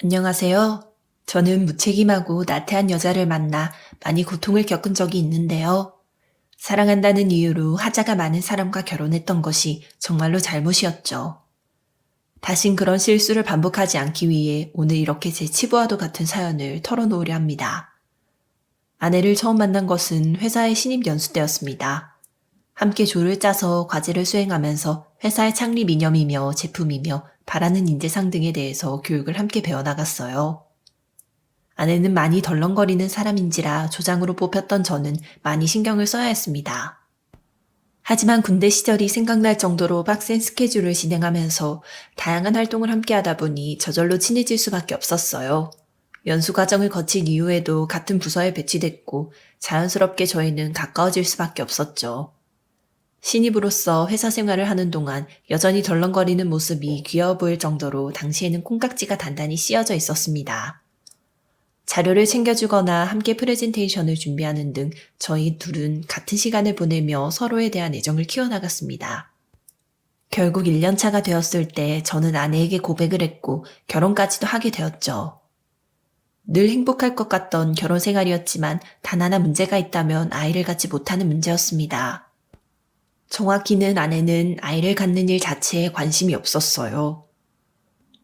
안녕하세요. 저는 무책임하고 나태한 여자를 만나 많이 고통을 겪은 적이 있는데요. 사랑한다는 이유로 하자가 많은 사람과 결혼했던 것이 정말로 잘못이었죠. 다신 그런 실수를 반복하지 않기 위해 오늘 이렇게 제 치부와도 같은 사연을 털어놓으려 합니다. 아내를 처음 만난 것은 회사의 신입 연수 때였습니다. 함께 조를 짜서 과제를 수행하면서 회사의 창립 이념이며 제품이며 바라는 인재상 등에 대해서 교육을 함께 배워나갔어요. 아내는 많이 덜렁거리는 사람인지라 조장으로 뽑혔던 저는 많이 신경을 써야 했습니다. 하지만 군대 시절이 생각날 정도로 빡센 스케줄을 진행하면서 다양한 활동을 함께 하다 보니 저절로 친해질 수밖에 없었어요. 연수 과정을 거친 이후에도 같은 부서에 배치됐고 자연스럽게 저희는 가까워질 수밖에 없었죠. 신입으로서 회사 생활을 하는 동안 여전히 덜렁거리는 모습이 귀여워 보일 정도로 당시에는 콩깍지가 단단히 씌어져 있었습니다. 자료를 챙겨주거나 함께 프레젠테이션을 준비하는 등 저희 둘은 같은 시간을 보내며 서로에 대한 애정을 키워나갔습니다. 결국 1년차가 되었을 때 저는 아내에게 고백을 했고 결혼까지도 하게 되었죠. 늘 행복할 것 같던 결혼 생활이었지만 단 하나 문제가 있다면 아이를 갖지 못하는 문제였습니다. 정확히는 아내는 아이를 갖는 일 자체에 관심이 없었어요.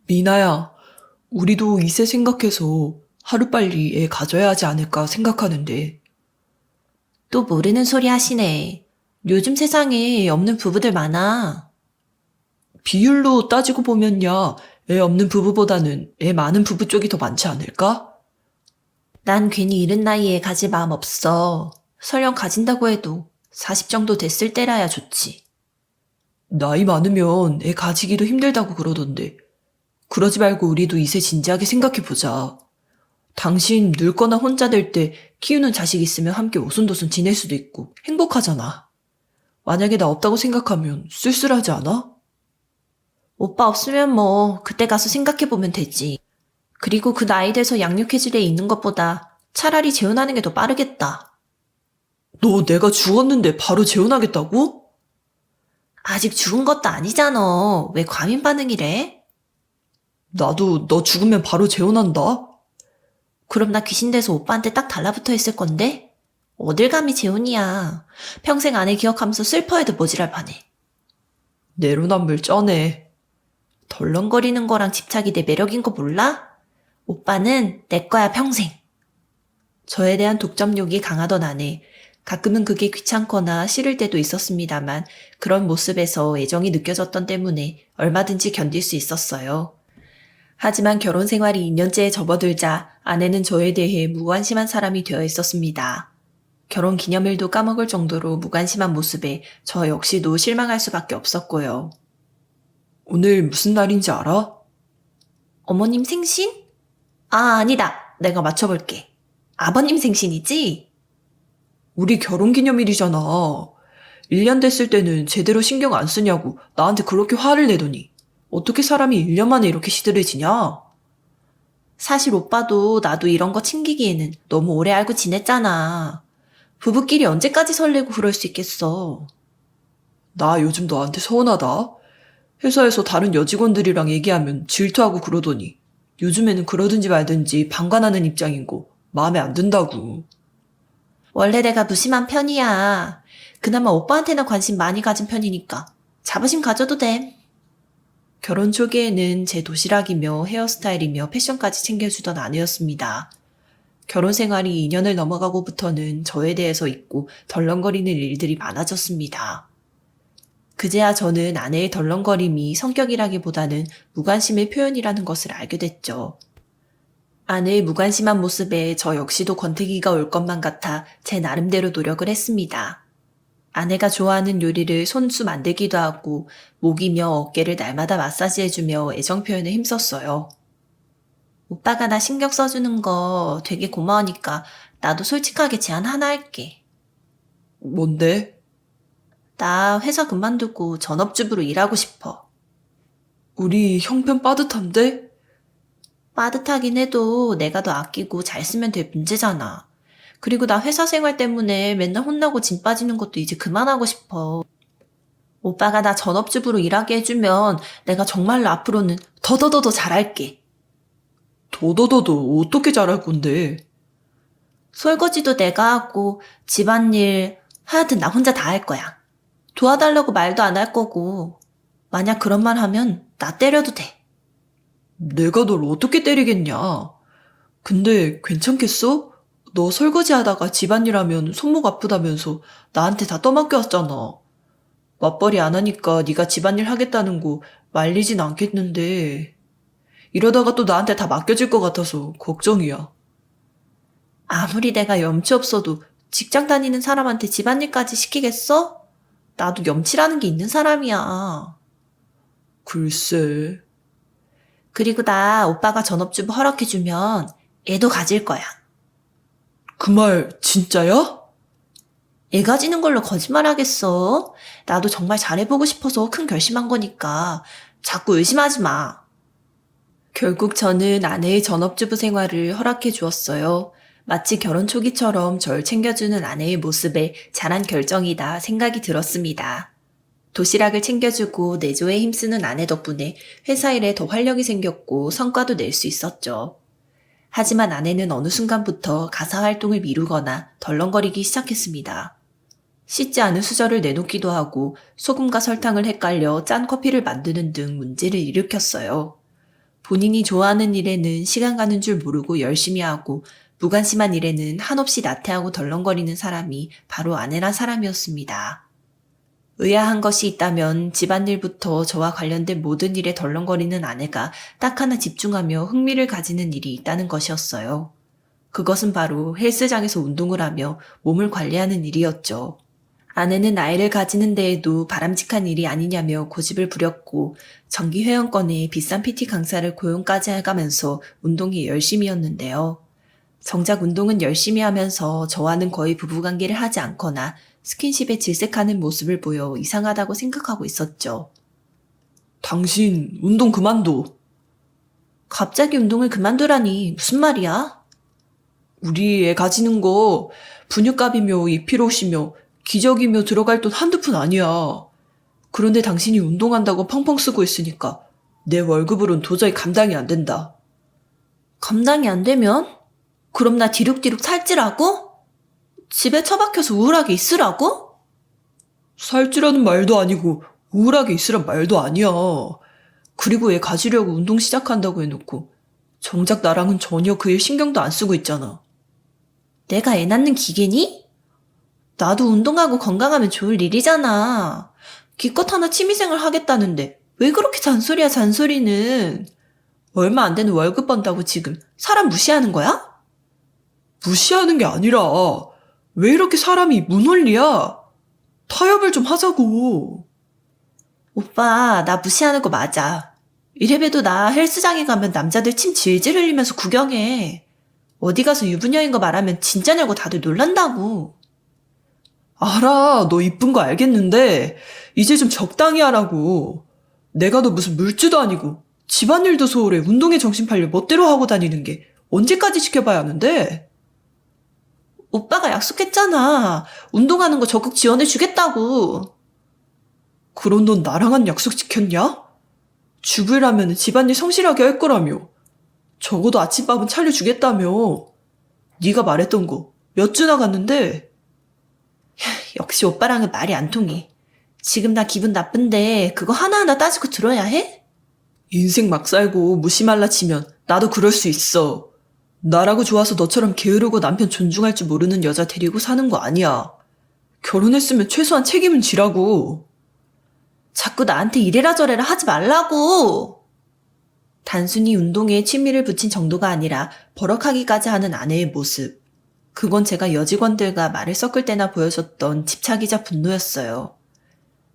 미나야, 우리도 이세 생각해서 하루빨리 애 가져야 하지 않을까 생각하는데. 또 모르는 소리 하시네. 요즘 세상에 애 없는 부부들 많아. 비율로 따지고 보면야, 애 없는 부부보다는 애 많은 부부 쪽이 더 많지 않을까? 난 괜히 이른 나이에 가질 마음 없어. 설령 가진다고 해도 40 정도 됐을 때라야 좋지. 나이 많으면 애 가지기도 힘들다고 그러던데. 그러지 말고 우리도 이세 진지하게 생각해보자. 당신 늙거나 혼자 될 때 키우는 자식 있으면 함께 오손도손 지낼 수도 있고 행복하잖아. 만약에 나 없다고 생각하면 쓸쓸하지 않아? 오빠 없으면 뭐 그때 가서 생각해보면 되지. 그리고 그 나이 돼서 양육해줄 애 있는 것보다 차라리 재혼하는 게 더 빠르겠다. 너 내가 죽었는데 바로 재혼하겠다고? 아직 죽은 것도 아니잖아. 왜 과민 반응이래? 나도 너 죽으면 바로 재혼한다. 그럼 나 귀신 돼서 오빠한테 딱 달라붙어 있을 건데? 어딜 감히 재혼이야. 평생 아내 기억하면서 슬퍼해도 모지랄 판에. 내로남불 쩌네. 덜렁거리는 거랑 집착이 내 매력인 거 몰라? 오빠는 내 거야 평생. 저에 대한 독점욕이 강하던 아내. 가끔은 그게 귀찮거나 싫을 때도 있었습니다만 그런 모습에서 애정이 느껴졌던 때문에 얼마든지 견딜 수 있었어요. 하지만 결혼 생활이 2년째에 접어들자 아내는 저에 대해 무관심한 사람이 되어 있었습니다. 결혼 기념일도 까먹을 정도로 무관심한 모습에 저 역시도 실망할 수밖에 없었고요. 오늘 무슨 날인지 알아? 어머님 생신? 아, 아니다. 내가 맞춰볼게. 아버님 생신이지? 우리 결혼기념일이잖아. 1년 됐을 때는 제대로 신경 안 쓰냐고 나한테 그렇게 화를 내더니 어떻게 사람이 1년 만에 이렇게 시들해지냐? 사실 오빠도 나도 이런 거 챙기기에는 너무 오래 알고 지냈잖아. 부부끼리 언제까지 설레고 그럴 수 있겠어. 나 요즘 너한테 서운하다. 회사에서 다른 여직원들이랑 얘기하면 질투하고 그러더니 요즘에는 그러든지 말든지 방관하는 입장인 거 마음에 안 든다고. 원래 내가 무심한 편이야. 그나마 오빠한테나 관심 많이 가진 편이니까 자부심 가져도 돼. 결혼 초기에는 제 도시락이며 헤어스타일이며 패션까지 챙겨주던 아내였습니다. 결혼 생활이 2년을 넘어가고부터는 저에 대해서 잊고 덜렁거리는 일들이 많아졌습니다. 그제야 저는 아내의 덜렁거림이 성격이라기보다는 무관심의 표현이라는 것을 알게 됐죠. 아내의 무관심한 모습에 저 역시도 권태기가 올 것만 같아 제 나름대로 노력을 했습니다. 아내가 좋아하는 요리를 손수 만들기도 하고 목이며 어깨를 날마다 마사지해주며 애정 표현에 힘썼어요. 오빠가 나 신경 써주는 거 되게 고마우니까 나도 솔직하게 제안 하나 할게. 뭔데? 나 회사 그만두고 전업주부로 일하고 싶어. 우리 형편 빠듯한데? 빠듯하긴 해도 내가 더 아끼고 잘 쓰면 될 문제잖아. 그리고 나 회사 생활 때문에 맨날 혼나고 짐 빠지는 것도 이제 그만하고 싶어. 오빠가 나 전업주부로 일하게 해주면 내가 정말로 앞으로는 더더더더 잘할게. 도도도도 어떻게 잘할 건데? 설거지도 내가 하고 집안일 하여튼 나 혼자 다 할 거야. 도와달라고 말도 안 할 거고 만약 그런 말 하면 나 때려도 돼. 내가 널 어떻게 때리겠냐? 근데 괜찮겠어? 너 설거지 하다가 집안일 하면 손목 아프다면서 나한테 다 떠맡겨왔잖아. 맞벌이 안 하니까 네가 집안일 하겠다는 거 말리진 않겠는데 이러다가 또 나한테 다 맡겨질 것 같아서 걱정이야. 아무리 내가 염치 없어도 직장 다니는 사람한테 집안일까지 시키겠어? 나도 염치라는 게 있는 사람이야. 글쎄, 그리고 나 오빠가 전업주부 허락해주면 애도 가질 거야. 그 말 진짜야? 애 가지는 걸로 거짓말 하겠어? 나도 정말 잘해보고 싶어서 큰 결심한 거니까 자꾸 의심하지 마. 결국 저는 아내의 전업주부 생활을 허락해 주었어요. 마치 결혼 초기처럼 절 챙겨주는 아내의 모습에 잘한 결정이다 생각이 들었습니다. 도시락을 챙겨주고 내조에 힘쓰는 아내 덕분에 회사 일에 더 활력이 생겼고 성과도 낼 수 있었죠. 하지만 아내는 어느 순간부터 가사 활동을 미루거나 덜렁거리기 시작했습니다. 씻지 않은 수저를 내놓기도 하고 소금과 설탕을 헷갈려 짠 커피를 만드는 등 문제를 일으켰어요. 본인이 좋아하는 일에는 시간 가는 줄 모르고 열심히 하고 무관심한 일에는 한없이 나태하고 덜렁거리는 사람이 바로 아내란 사람이었습니다. 의아한 것이 있다면 집안일부터 저와 관련된 모든 일에 덜렁거리는 아내가 딱 하나 집중하며 흥미를 가지는 일이 있다는 것이었어요. 그것은 바로 헬스장에서 운동을 하며 몸을 관리하는 일이었죠. 아내는 아이를 가지는 데에도 바람직한 일이 아니냐며 고집을 부렸고 정기 회원권에 비싼 PT 강사를 고용까지 해가면서 운동이 열심이었는데요. 정작 운동은 열심히 하면서 저와는 거의 부부관계를 하지 않거나 스킨십에 질색하는 모습을 보여 이상하다고 생각하고 있었죠. 당신 운동 그만둬. 갑자기 운동을 그만두라니 무슨 말이야? 우리 애 가지는 거 분유값이며 이피로시며 기저귀며 들어갈 돈 한두 푼 아니야. 그런데 당신이 운동한다고 펑펑 쓰고 있으니까 내 월급으론 도저히 감당이 안 된다. 감당이 안 되면? 그럼 나 뒤룩뒤룩 살찌라고? 집에 처박혀서 우울하게 있으라고? 살찌라는 말도 아니고 우울하게 있으란 말도 아니야. 그리고 애 가지려고 운동 시작한다고 해놓고 정작 나랑은 전혀 그 일 신경도 안 쓰고 있잖아. 내가 애 낳는 기계니? 나도 운동하고 건강하면 좋을 일이잖아. 기껏 하나 취미생활 하겠다는데 왜 그렇게 잔소리야 잔소리는. 얼마 안 되는 월급 번다고 지금 사람 무시하는 거야? 무시하는 게 아니라 왜 이렇게 사람이 무논리야? 타협을 좀 하자고. 오빠 나 무시하는 거 맞아. 이래봬도 나 헬스장에 가면 남자들 침 질질 흘리면서 구경해. 어디 가서 유부녀인 거 말하면 진짜냐고 다들 놀란다고. 알아, 너 이쁜 거 알겠는데 이제 좀 적당히 하라고. 내가 너 무슨 물주도 아니고 집안일도 소홀해 운동에 정신 팔려 멋대로 하고 다니는 게 언제까지 지켜봐야 하는데? 오빠가 약속했잖아. 운동하는 거 적극 지원해주겠다고. 그럼 넌 나랑 한 약속 지켰냐? 주부라면 집안일 성실하게 할 거라며. 적어도 아침밥은 차려주겠다며. 네가 말했던 거 몇 주 나갔는데? 역시 오빠랑은 말이 안 통해. 지금 나 기분 나쁜데 그거 하나하나 따지고 들어야 해? 인생 막 살고 무시말라 치면 나도 그럴 수 있어. 나라고 좋아서 너처럼 게으르고 남편 존중할 줄 모르는 여자 데리고 사는 거 아니야. 결혼했으면 최소한 책임은 지라고. 자꾸 나한테 이래라 저래라 하지 말라고. 단순히 운동에 취미를 붙인 정도가 아니라 버럭하기까지 하는 아내의 모습. 그건 제가 여직원들과 말을 섞을 때나 보여줬던 집착이자 분노였어요.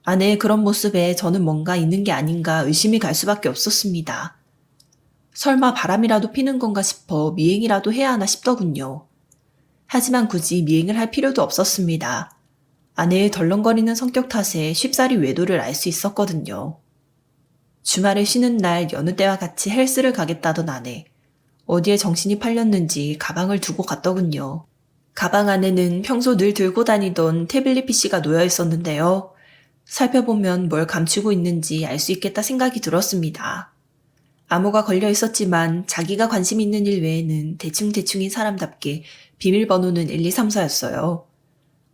아내의 그런 모습에 저는 뭔가 있는 게 아닌가 의심이 갈 수밖에 없었습니다. 설마 바람이라도 피는 건가 싶어 미행이라도 해야 하나 싶더군요. 하지만 굳이 미행을 할 필요도 없었습니다. 아내의 덜렁거리는 성격 탓에 쉽사리 외도를 알 수 있었거든요. 주말에 쉬는 날 여느 때와 같이 헬스를 가겠다던 아내. 어디에 정신이 팔렸는지 가방을 두고 갔더군요. 가방 안에는 평소 늘 들고 다니던 태블릿 PC가 놓여 있었는데요. 살펴보면 뭘 감추고 있는지 알 수 있겠다 생각이 들었습니다. 암호가 걸려 있었지만 자기가 관심 있는 일 외에는 대충대충인 사람답게 비밀번호는 1234였어요.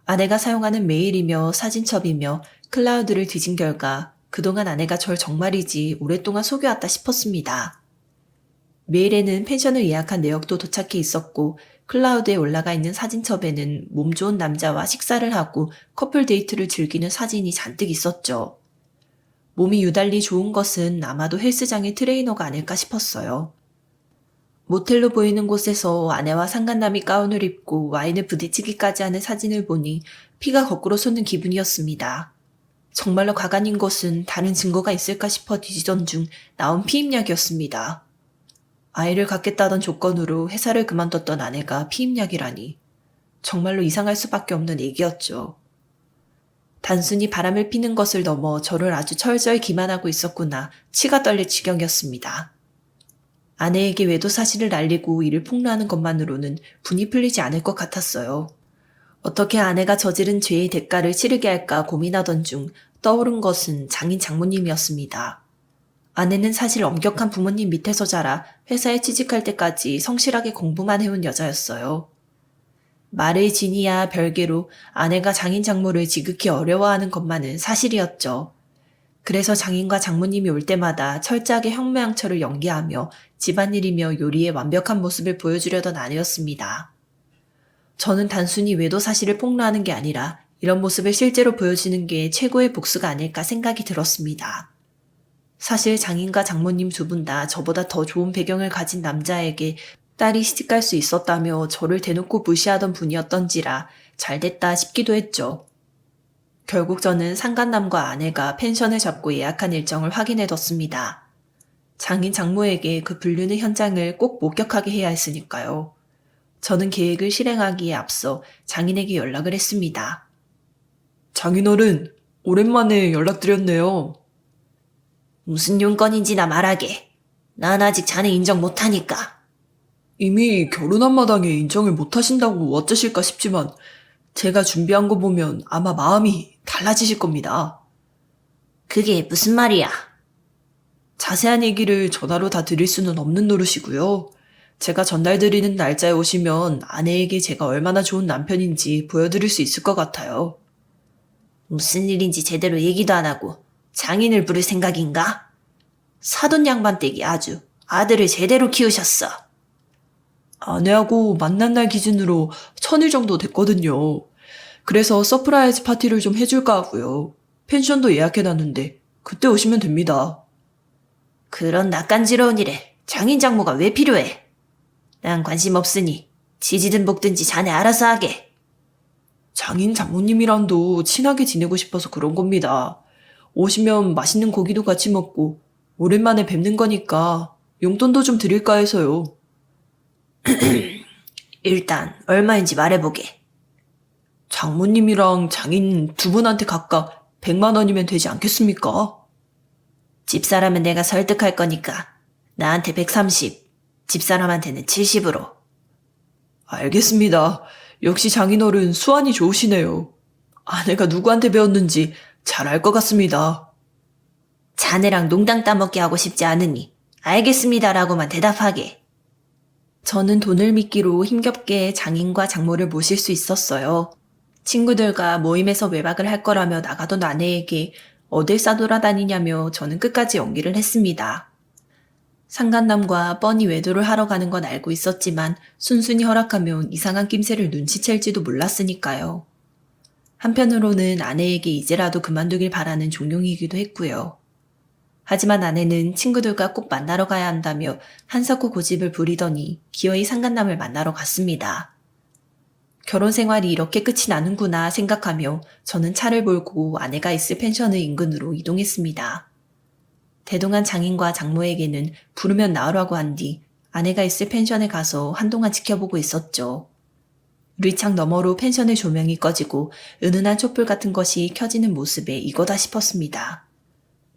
아내가 사용하는 메일이며 사진첩이며 클라우드를 뒤진 결과 그동안 아내가 절 정말이지 오랫동안 속여왔다 싶었습니다. 메일에는 펜션을 예약한 내역도 도착해 있었고 클라우드에 올라가 있는 사진첩에는 몸 좋은 남자와 식사를 하고 커플 데이트를 즐기는 사진이 잔뜩 있었죠. 몸이 유달리 좋은 것은 아마도 헬스장의 트레이너가 아닐까 싶었어요. 모텔로 보이는 곳에서 아내와 상간남이 가운을 입고 와인을 부딪히기까지 하는 사진을 보니 피가 거꾸로 솟는 기분이었습니다. 정말로 가관인 것은 다른 증거가 있을까 싶어 뒤지던 중 나온 피임약이었습니다. 아이를 갖겠다던 조건으로 회사를 그만뒀던 아내가 피임약이라니 정말로 이상할 수밖에 없는 얘기였죠. 단순히 바람을 피는 것을 넘어 저를 아주 철저히 기만하고 있었구나 치가 떨릴 지경이었습니다. 아내에게 외도 사실을 알리고 이를 폭로하는 것만으로는 분이 풀리지 않을 것 같았어요. 어떻게 아내가 저지른 죄의 대가를 치르게 할까 고민하던 중 떠오른 것은 장인 장모님이었습니다. 아내는 사실 엄격한 부모님 밑에서 자라 회사에 취직할 때까지 성실하게 공부만 해온 여자였어요. 말을 지니야 별개로 아내가 장인 장모를 지극히 어려워하는 것만은 사실이었죠. 그래서 장인과 장모님이 올 때마다 철저하게 형모양처를 연기하며 집안일이며 요리의 완벽한 모습을 보여주려던 아내였습니다. 저는 단순히 외도 사실을 폭로하는 게 아니라 이런 모습을 실제로 보여주는 게 최고의 복수가 아닐까 생각이 들었습니다. 사실 장인과 장모님 두 분 다 저보다 더 좋은 배경을 가진 남자에게 딸이 시집갈 수 있었다며 저를 대놓고 무시하던 분이었던지라 잘됐다 싶기도 했죠. 결국 저는 상간남과 아내가 펜션을 잡고 예약한 일정을 확인해뒀습니다. 장인 장모에게 그 불륜의 현장을 꼭 목격하게 해야 했으니까요. 저는 계획을 실행하기에 앞서 장인에게 연락을 했습니다. 장인어른, 오랜만에 연락드렸네요. 무슨 용건인지나 말하게. 난 아직 자네 인정 못하니까. 이미 결혼한 마당에 인정을 못하신다고 어쩌실까 싶지만 제가 준비한 거 보면 아마 마음이 달라지실 겁니다. 그게 무슨 말이야? 자세한 얘기를 전화로 다 드릴 수는 없는 노릇이고요. 제가 전달드리는 날짜에 오시면 아내에게 제가 얼마나 좋은 남편인지 보여드릴 수 있을 것 같아요. 무슨 일인지 제대로 얘기도 안 하고 장인을 부를 생각인가? 사돈 양반댁이 아주 아들을 제대로 키우셨어. 아내하고 만난 날 기준으로 1000일 정도 됐거든요. 그래서 서프라이즈 파티를 좀 해줄까 하고요. 펜션도 예약해놨는데 그때 오시면 됩니다. 그런 낯간지러운 일에 장인 장모가 왜 필요해? 난 관심 없으니 지지든 볶든지 자네 알아서 하게. 장인 장모님이랑도 친하게 지내고 싶어서 그런 겁니다. 오시면 맛있는 고기도 같이 먹고 오랜만에 뵙는 거니까 용돈도 좀 드릴까 해서요. 일단 얼마인지 말해보게. 장모님이랑 장인 두 분한테 각각 100만 원이면 되지 않겠습니까? 집사람은 내가 설득할 거니까 나한테 130, 집사람한테는 70으로. 알겠습니다. 역시 장인어른 수완이 좋으시네요. 아내가 누구한테 배웠는지 잘 알 것 같습니다. 자네랑 농당 따먹게 하고 싶지 않으니 알겠습니다라고만 대답하게. 저는 돈을 미끼로 힘겹게 장인과 장모를 모실 수 있었어요. 친구들과 모임에서 외박을 할 거라며 나가던 아내에게 어딜 싸돌아다니냐며 저는 끝까지 연기를 했습니다. 상간남과 뻔히 외도를 하러 가는 건 알고 있었지만 순순히 허락하면 이상한 낌새를 눈치챌지도 몰랐으니까요. 한편으로는 아내에게 이제라도 그만두길 바라는 종용이기도 했고요. 하지만 아내는 친구들과 꼭 만나러 가야 한다며 한사코 고집을 부리더니 기어이 상간남을 만나러 갔습니다. 결혼 생활이 이렇게 끝이 나는구나 생각하며 저는 차를 몰고 아내가 있을 펜션의 인근으로 이동했습니다. 대동한 장인과 장모에게는 부르면 나오라고 한 뒤 아내가 있을 펜션에 가서 한동안 지켜보고 있었죠. 유리창 너머로 펜션의 조명이 꺼지고 은은한 촛불 같은 것이 켜지는 모습에 이거다 싶었습니다.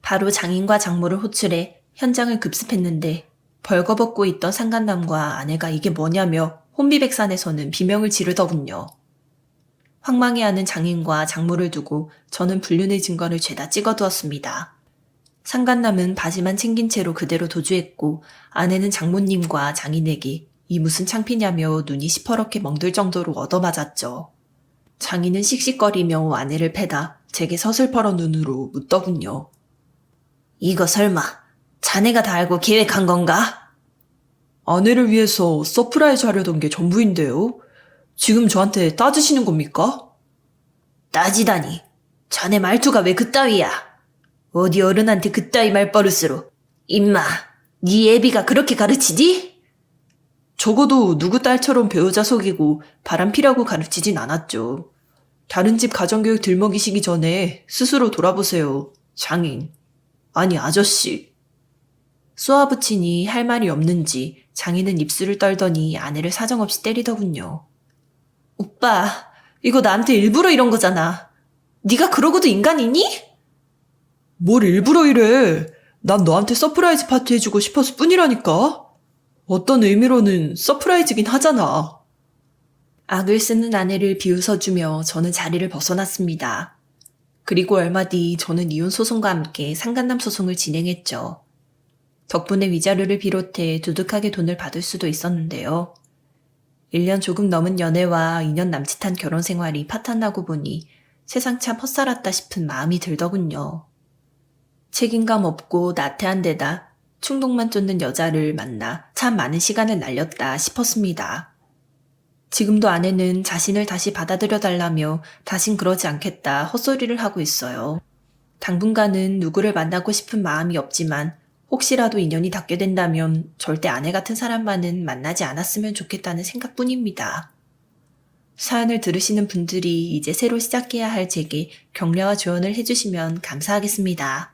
바로 장인과 장모를 호출해 현장을 급습했는데 벌거벗고 있던 상간남과 아내가 이게 뭐냐며 혼비백산에서는 비명을 지르더군요. 황망해하는 장인과 장모를 두고 저는 불륜의 증거를 죄다 찍어두었습니다. 상간남은 바지만 챙긴 채로 그대로 도주했고 아내는 장모님과 장인에게 이 무슨 창피냐며 눈이 시퍼렇게 멍들 정도로 얻어맞았죠. 장인은 씩씩거리며 아내를 패다 제게 서슬퍼런 눈으로 묻더군요. 이거 설마 자네가 다 알고 계획한 건가? 아내를 위해서 서프라이즈 하려던 게 전부인데요. 지금 저한테 따지시는 겁니까? 따지다니. 자네 말투가 왜 그따위야? 어디 어른한테 그따위 말버릇으로. 임마, 네 애비가 그렇게 가르치지? 적어도 누구 딸처럼 배우자 속이고 바람피라고 가르치진 않았죠. 다른 집 가정교육 들먹이시기 전에 스스로 돌아보세요. 장인. 아니 아저씨. 쏘아붙이니 할 말이 없는지 장인은 입술을 떨더니 아내를 사정없이 때리더군요. 오빠, 이거 나한테 일부러 이런 거잖아. 네가 그러고도 인간이니? 뭘 일부러 이래. 난 너한테 서프라이즈 파티 해주고 싶어서 뿐이라니까. 어떤 의미로는 서프라이즈긴 하잖아. 악을 쓰는 아내를 비웃어주며 저는 자리를 벗어났습니다. 그리고 얼마 뒤 저는 이혼 소송과 함께 상간남 소송을 진행했죠. 덕분에 위자료를 비롯해 두둑하게 돈을 받을 수도 있었는데요. 1년 조금 넘은 연애와 2년 남짓한 결혼 생활이 파탄나고 보니 세상 참 헛살았다 싶은 마음이 들더군요. 책임감 없고 나태한 데다 충동만 쫓는 여자를 만나 참 많은 시간을 날렸다 싶었습니다. 지금도 아내는 자신을 다시 받아들여달라며 다신 그러지 않겠다 헛소리를 하고 있어요. 당분간은 누구를 만나고 싶은 마음이 없지만 혹시라도 인연이 닿게 된다면 절대 아내 같은 사람만은 만나지 않았으면 좋겠다는 생각뿐입니다. 사연을 들으시는 분들이 이제 새로 시작해야 할 제게 격려와 조언을 해주시면 감사하겠습니다.